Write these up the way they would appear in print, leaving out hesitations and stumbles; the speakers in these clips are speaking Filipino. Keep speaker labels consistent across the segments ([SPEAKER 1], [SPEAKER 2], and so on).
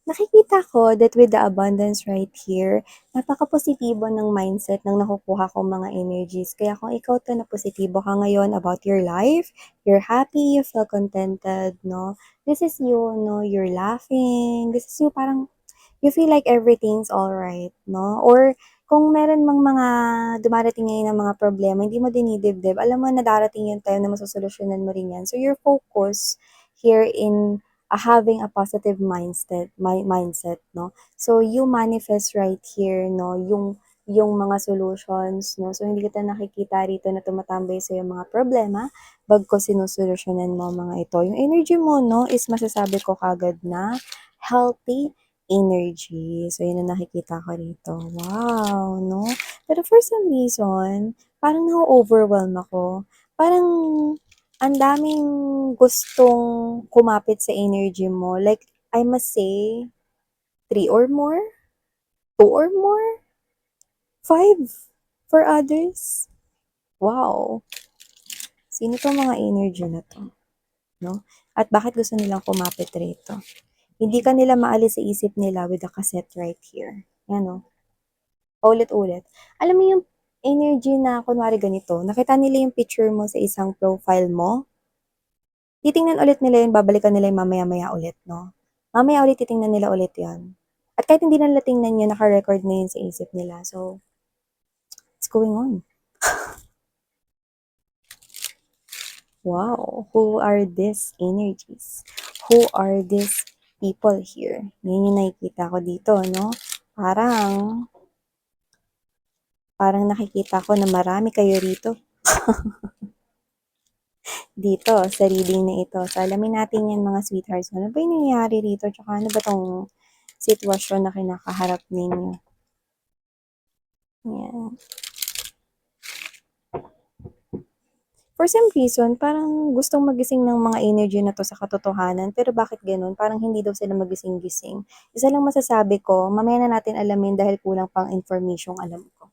[SPEAKER 1] Nakikita ko that with the abundance right here, napaka-positibo ng mindset ng nakukuha kong mga energies. Kaya kung ikaw 'to na positibo ka ngayon about your life, you're happy, you feel contented, 'no? This is you, 'no, you're laughing, this is you parang you feel like everything's alright, 'no? Or kung meron mang mga dumarating ngayon na mga problema, hindi mo dinidibdib, alam mo na darating yung time na masosolusyunan mo rin yan. So, your focus here in having a positive mindset, no? So, you manifest right here, no, yung mga solutions, no? So, hindi kita nakikita rito na tumatambay sa yung mga problema, bagko sinusolusyonan mo ang mga ito. Yung energy mo, no, is masasabi ko kagad na healthy energy. So, yun ang nakikita ko rito. Wow, no? Pero for some reason, parang na-overwhelm ako. Parang ang daming gustong kumapit sa energy mo. Like, I must say, three or more, two or more, five for others. Wow. Sino tong mga energy na to? No? At bakit gusto nilang kumapit rito? Hindi ka nila maalis sa isip nila with the cassette right here. Yan, no? Paulit-ulit. Alam mo yung energy na kunwari ganito, nakita nila yung picture mo sa isang profile mo, titingnan ulit nila yun, babalikan nila yung mamaya-maya ulit, no? Mamaya ulit titingnan nila ulit yan. At kahit hindi nila tingnan yun, naka-record na yun sa isip nila. So, what's going on? Wow, who are these energies? Who are these people here? Yan yung nakikita ko dito, no? Parang, parang nakikita ko na marami kayo rito. Dito sa reading na ito. So, alamin natin yan mga sweethearts. Ano ba yung nangyayari rito? Tsaka ano ba tong sitwasyon na kinakaharap ninyo? Yan. For some reason, parang gustong magising ng mga energy na to sa katotohanan. Pero bakit ganun? Parang hindi daw sila magising-gising. Isa lang masasabi ko, mamaya na natin alamin dahil kulang pang information alam ko.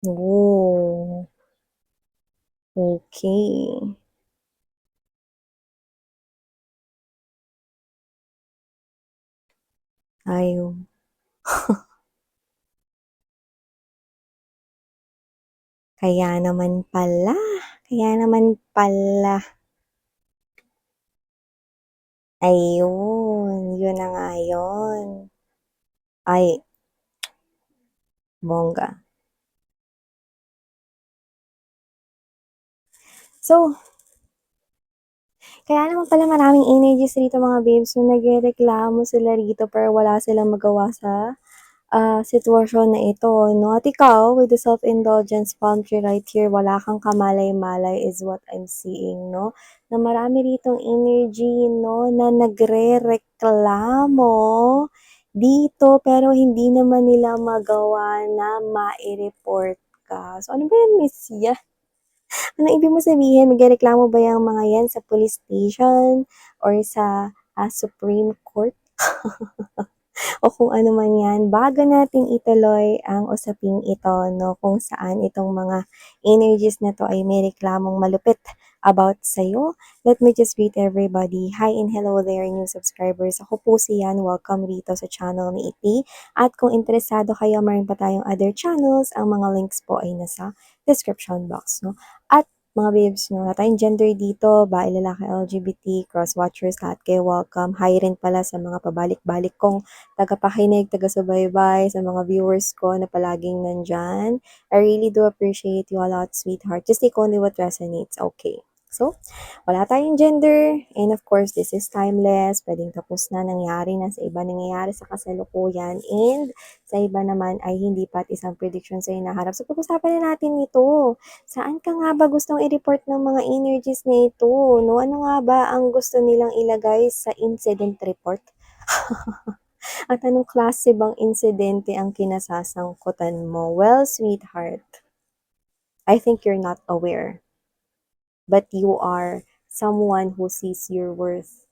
[SPEAKER 1] Oh, okay. Ayaw. Kaya naman pala. Kaya naman pala. Ayun, yun na nga yun. Ay, bongga. So, kaya naman pala maraming energies rito mga babes, so nagrereklamo sila rito pero wala silang magawa sa sitwasyon na ito, no? At ikaw, with the self-indulgence palm tree right here, wala kang kamalay-malay is what I'm seeing, no? Na marami ritong energy, no? Na nagre-reklamo dito pero hindi naman nila magawa na ma-report ka. So, ano ba yan, Miss Ya? Ano ibig mo sabihin, magrereklamo ba yung mga yan sa police station or sa Supreme Court? O kung ano man yan, bago nating ituloy ang usaping ito, no, kung saan itong mga energies na to ay may reklamong malupit about sa'yo, let me just greet everybody. Hi and hello there, new subscribers. Ako po si Yan. Welcome dito sa channel ni Iti. At kung interesado kayo, meron pa tayong other channels. Ang mga links po ay nasa description box. No? At mga babes, no, wala tayong gender dito, bae, lalaki, LGBT, cross-watchers, lahat kayo welcome. Hi rin pala sa mga pabalik-balik kong tagapakinig, taga-subaybay, sa mga viewers ko na palaging nandyan. I really do appreciate you a lot, sweetheart. Just take only what resonates, okay? So, wala tayong gender, and of course, this is timeless. Pwedeng tapos na, nangyari na sa iba, nangyayari sa kasalukuyan, and sa iba naman ay hindi pat isang prediction sa hinaharap. So, pag-usapan na natin ito. Saan ka nga ba gustong i-report ng mga energies na ito? No? Ano nga ba ang gusto nilang ilagay sa incident report? At anong klase bang insidente ang kinasasangkutan mo? Well, sweetheart, I think you're not aware, but you are someone who sees your worth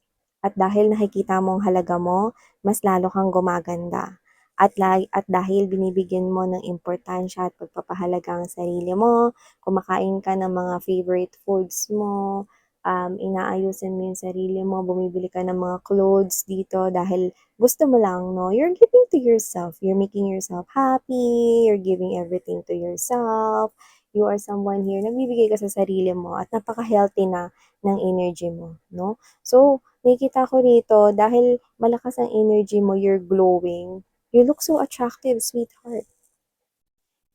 [SPEAKER 1] At dahil nakikita mo ang halaga mo, mas lalo kang gumaganda. At dahil binibigyan mo ng importansya at pagpapahalaga ang sarili mo, kumakain ka ng mga favorite foods mo, inaayusin mo yung sarili mo, bumibili ka ng mga clothes dito dahil gusto mo lang, no? You're giving to yourself. You're making yourself happy. You're giving everything to yourself. You are someone here, nagbibigay ka sa sarili mo at napaka-healthy na ng energy mo, no? So, nakikita ko rito, dahil malakas ang energy mo, you're glowing. You look so attractive, sweetheart.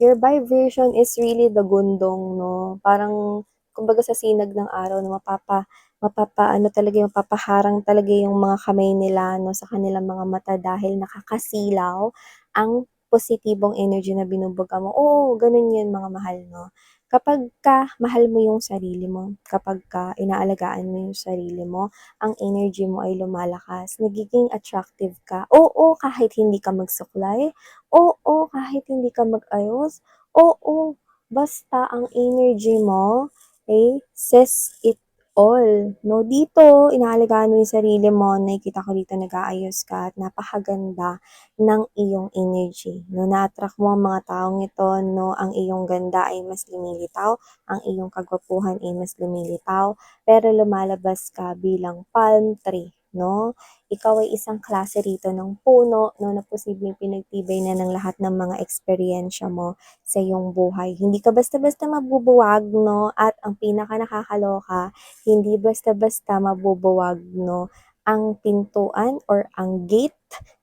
[SPEAKER 1] Your vibration is really the gundong, no? Parang, kumbaga sa sinag ng araw, no, ano talaga, mapapaharang talaga yung mga kamay nila, no, sa kanilang mga mata dahil nakakasilaw ang positibong energy na binubuga mo. Oo, ganun yun, mga mahal, no? Kapag ka mahal mo yung sarili mo, kapag ka inaalagaan mo yung sarili mo, ang energy mo ay lumalakas, nagiging attractive ka. Oo, kahit hindi ka magsuklay, oo, kahit hindi ka mag-ayos, oo, basta ang energy mo, says it all. No, dito, inaalagaan mo yung sarili mo, nakikita ko dito nag-aayos ka at napakaganda ng iyong energy. No, na-attract mo ang mga taong ito, no, ang iyong ganda ay mas lumilitaw, ang iyong kagwapuhan ay mas lumilitaw, pero lumalabas ka bilang palm tree, no? Ikaw ay isang klase rito ng puno, no, na posibleng pinagtibay na ng lahat ng mga eksperyensya mo sa iyong buhay. Hindi ka basta-basta mabubuwag, no, at ang pinaka nakakaloka, hindi basta-basta mabubuwag, no, ang pintuan or ang gate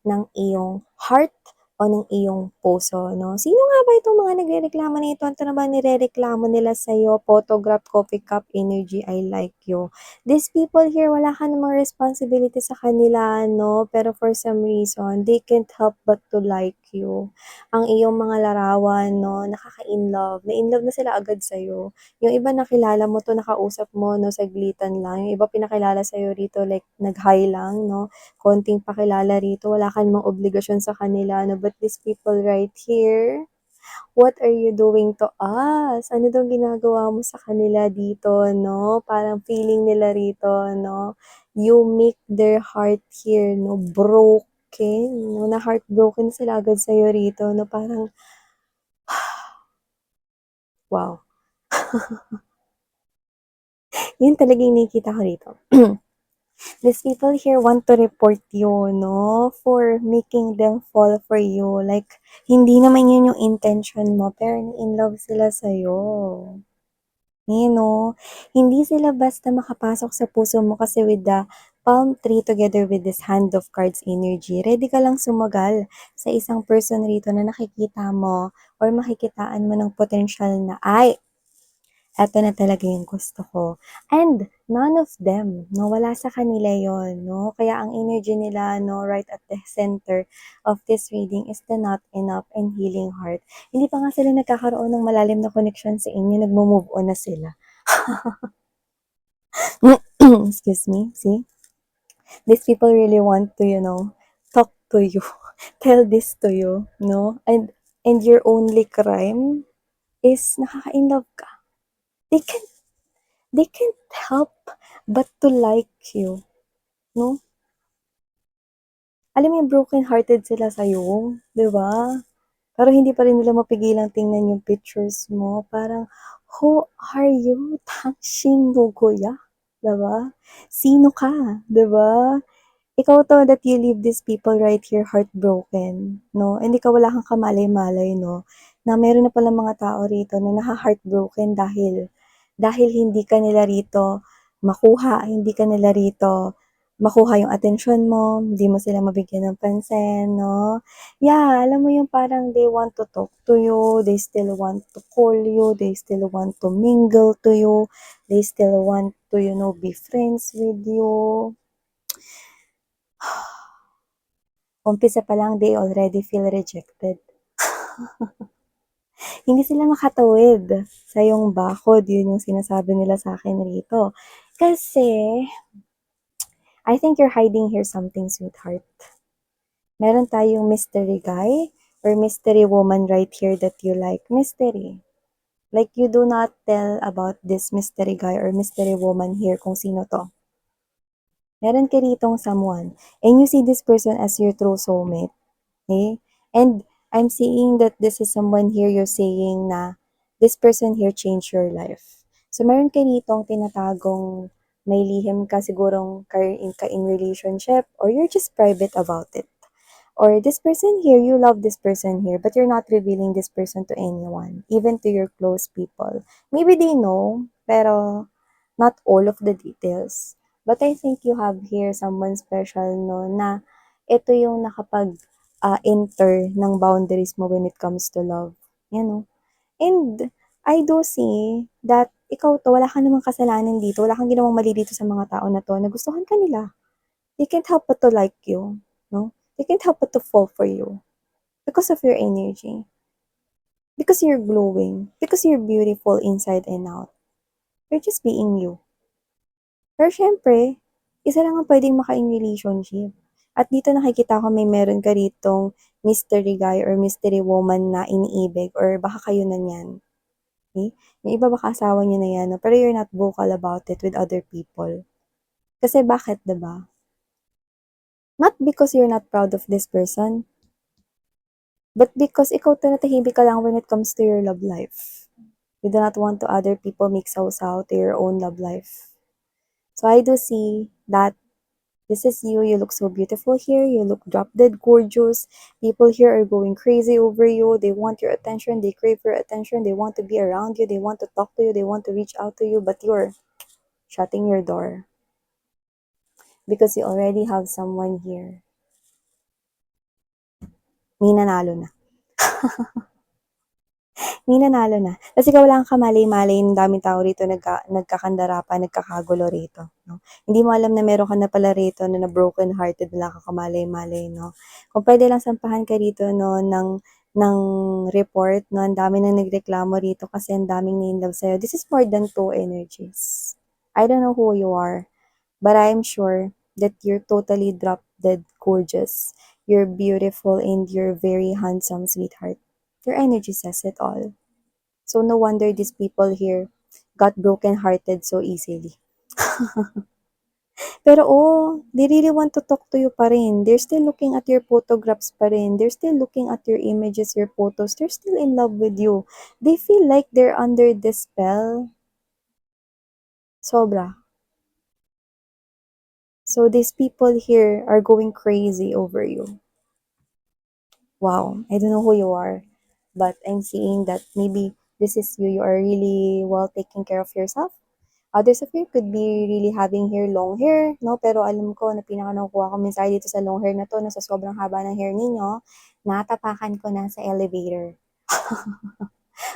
[SPEAKER 1] ng iyong heart o ng iyong puso, no? Sino nga ba itong mga nagrereklamo na ito? Ano na ba nirereklamo nila sa'yo? Photograph, coffee cup, energy, I like you. These people here, wala ka namang responsibility sa kanila, no? Pero for some reason, they can't help but to like you. Ang iyong mga larawan, no? Nakaka-inlove. Na-inlove na sila agad sa'yo. Yung iba nakilala mo to, nakausap mo, no? Saglitan lang. Yung iba pinakilala sa'yo rito, like, nag-hi lang, no? Konting pakilala rito, wala ka namang obligasyon sa kanila, no? But these people right here, what are you doing to us? Ano daw ginagawa mo sa kanila dito, no? Parang feeling nila rito, no? You make their heart here, no? Broken, no? Na heartbroken sila agad sa'yo rito, no? Parang, wow. Yun talaga yung nakikita ko rito. These people here want to report you, no? For making them fall for you. Like, hindi naman yun yung intention mo, pero in love sila sa'yo. No? Hindi sila basta makapasok sa puso mo kasi with the palm tree together with this hand of cards energy, ready ka lang sumagal sa isang person rito na nakikita mo or makikitaan mo ng potential na, ay, eto na talaga yung gusto ko. And none of them, no, wala sa kanila yon, no? Kaya ang energy nila, no, right at the center of this reading is the not enough and healing heart. Hindi pa nga sila nagkakaroon ng malalim na connection sa inyo, nagmo-move on na sila. Excuse me, see? These people really want to, talk to you, tell this to you, no? And your only crime is nakaka-inlove ka. They can they can't help but to like you, no? Alam mo yung broken-hearted sila sa'yo, di ba? Pero hindi pa rin nila mapigilang tingnan yung pictures mo. Parang, who are you? Tangshin Nugoya? Di ba? Sino ka? Di ba? Ikaw to that you leave these people right here heartbroken, no? Hindi ka, wala kang kamalay-malay, no? Na meron na pala mga tao rito na naha-heartbroken dahil hindi ka nila rito makuha, hindi ka nila rito makuha yung atensyon mo, hindi mo sila mabigyan ng pansin, no? Yeah, alam mo yung parang they want to talk to you, they still want to call you, they still want to mingle to you, they still want to, be friends with you. Umpisa pa lang, they already feel rejected. Hindi sila makatawid sa iyong bakod, yun yung sinasabi nila sa akin rito. Kasi, I think you're hiding here something, sweetheart. Meron tayong mystery guy or mystery woman right here that you like. Mystery. Like, you do not tell about this mystery guy or mystery woman here kung sino to. Meron ka ritong someone, and you see this person as your true soulmate, okay? And I'm seeing that this is someone here you're saying na this person here changed your life. So meron ka ritong tinatagong may lihim ka sigurong ka in relationship or you're just private about it. Or this person here, you love this person here, but you're not revealing this person to anyone, even to your close people. Maybe they know, pero not all of the details. But I think you have here someone special, no, na ito yung nakapag-enter ng boundaries mo when it comes to love. You know? And I do see that ikaw to, wala ka namang kasalanan dito, wala kang ginawang mali dito sa mga tao na to, nagustuhan ka nila. They can't help but to like you, no? They can't help but to fall for you because of your energy, because you're glowing, because you're beautiful inside and out. You're just being you. Pero syempre, isa lang ang pwedeng maka-in relationship. At dito nakikita ko may meron ka ritong mystery guy or mystery woman na iniibig or baka kayo na niyan. Okay? Yung iba baka asawa niyo na yan, no? Pero you're not vocal about it with other people. Kasi bakit, 'di ba? Not because you're not proud of this person, but because ikaw tahimik ka lang when it comes to your love life. You do not want to other people make sausaw to your own love life. So I do see that this is you. You look so beautiful here. You look drop dead gorgeous. People here are going crazy over you. They want your attention. They crave your attention. They want to be around you. They want to talk to you. They want to reach out to you. But you're shutting your door because you already have someone here. May nanalo na. May nanalo na. Kasi ikaw lang kamalay-malay, ang daming tao rito nagkakandara pa, nagkakagulo rito, no? Hindi mo alam na meron ka na pala rito na broken hearted na kakamalay-malay, no? Kung pwede lang sampahan ka rito, no, ng report, no, ang dami nang nagreklamo rito kasi ang daming na-inlove sa'yo. This is more than two energies. I don't know who you are, but I'm sure that you're totally drop dead gorgeous. You're beautiful and you're very handsome, sweetheart. Your energy says it all. So no wonder these people here got broken-hearted so easily. Pero they really want to talk to you pa rin. They're still looking at your photographs pa rin. They're still looking at your images, your photos. They're still in love with you. They feel like they're under this spell. Sobra. So these people here are going crazy over you. Wow, I don't know who you are, but I'm seeing that maybe this is you. You are really well taking care of yourself. Others of you could be really having hair, long hair, no? Pero alam ko na pinaka nakukuha ko mensahe dito sa long hair na to, no, sa sobrang haba ng hair ninyo, natapakan ko na sa elevator.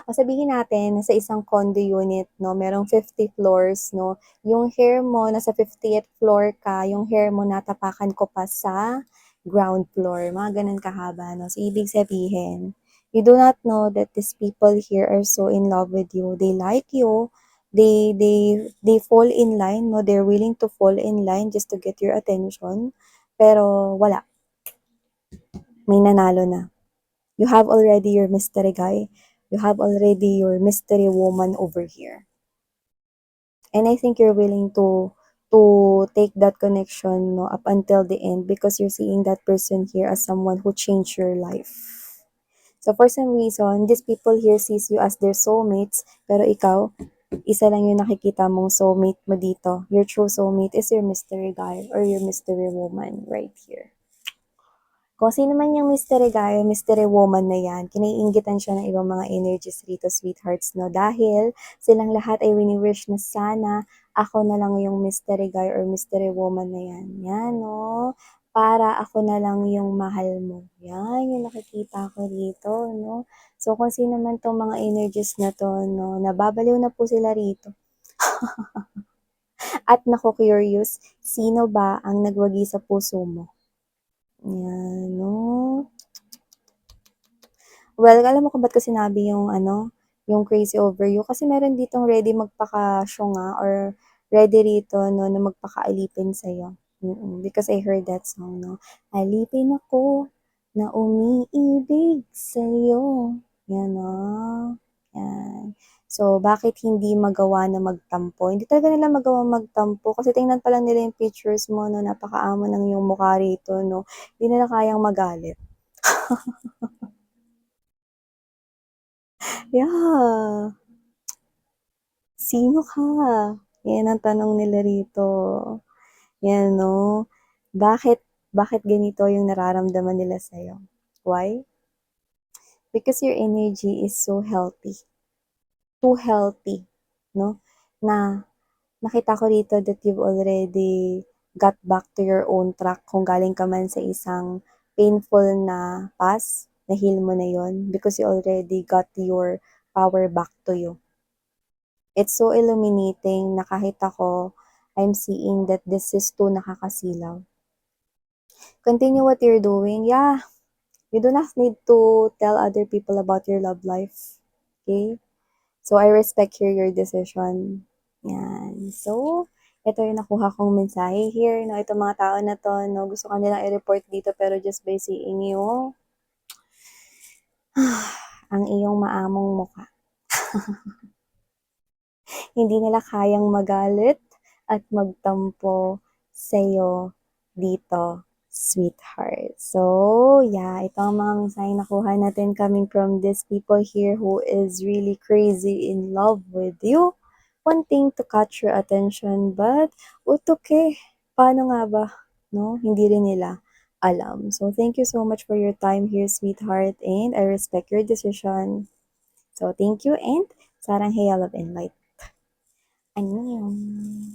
[SPEAKER 1] O sabihin natin, sa isang condo unit, no, merong 50 floors, no, yung hair mo, nasa 50th floor ka, yung hair mo natapakan ko pa sa ground floor. Mga ganun kahaba, no. So, ibig sabihin, you do not know that these people here are so in love with you. They like you. They fall in line, no. They're willing to fall in line just to get your attention. Pero wala, may nanalo na. You have already your mystery guy. You have already your mystery woman over here. And I think you're willing to take that connection, no, up until the end because you're seeing that person here as someone who changed your life. So for some reason, these people here sees you as their soulmates, pero ikaw, isa lang yung nakikita mong soulmate mo dito. Your true soulmate is your mystery guy or your mystery woman right here. Kung sino man yung mystery guy o mystery woman na yan, kinaiinggitan siya ng ibang mga energies rito, sweethearts, no? Dahil silang lahat ay wini-wish na sana ako na lang yung mystery guy or mystery woman na yan. Yan, no? Para ako na lang yung mahal mo. Yan, yung nakikita ko dito, no? So, kung sino man tong mga energies na to, no? Nababaliw na po sila rito. At nako-curious, sino ba ang nagwagi sa puso mo? Yan, no? Well, alam mo kung ba't ko sinabi yung yung crazy over you? Kasi meron ditong ready magpaka-syunga or ready rito, no, na magpaka-alipin sa'yo. Because I heard that song, no? Alipin ako na umiibig sa'yo. Yan, no? Yan. So, bakit hindi magawa na magtampo? Hindi talaga nila magawang magtampo kasi tingnan pa lang nila yung pictures mo 'no, napakaamo ng iyong mukha rito 'no, hindi nila kayang magalit. Yeah, "Sino ka?" Yan ang tanong nila rito. Yan 'no, bakit bakit ganito yung nararamdaman nila sa'yo? Why? Because your energy is so healthy, too healthy 'no, na nakita ko dito that you've already got back to your own track kung galing ka man sa isang painful na past, na-heal mo na yon because you already got your power back to you. It's so illuminating na kahit ako, I'm seeing that this is too nakakasilaw. Continue what you're doing. Yeah, you do not need to tell other people about your love life. Okay? So, I respect here your decision. Yan. So, ito yung nakuha kong mensahe here, no? Itong mga tao na to, no? Gusto ka nilang i-report dito pero just by seeing you, ang iyong maamong mukha. Hindi nila kayang magalit at magtampo sa'yo dito, sweetheart. So, yeah, ito ang mga mensahe nakuha natin coming from these people here who is really crazy in love with you, wanting to catch your attention, but utoke, paano nga ba? No, hindi rin nila alam. So, thank you so much for your time here, sweetheart, and I respect your decision. So, thank you and sarang hey, love and light. 안녕.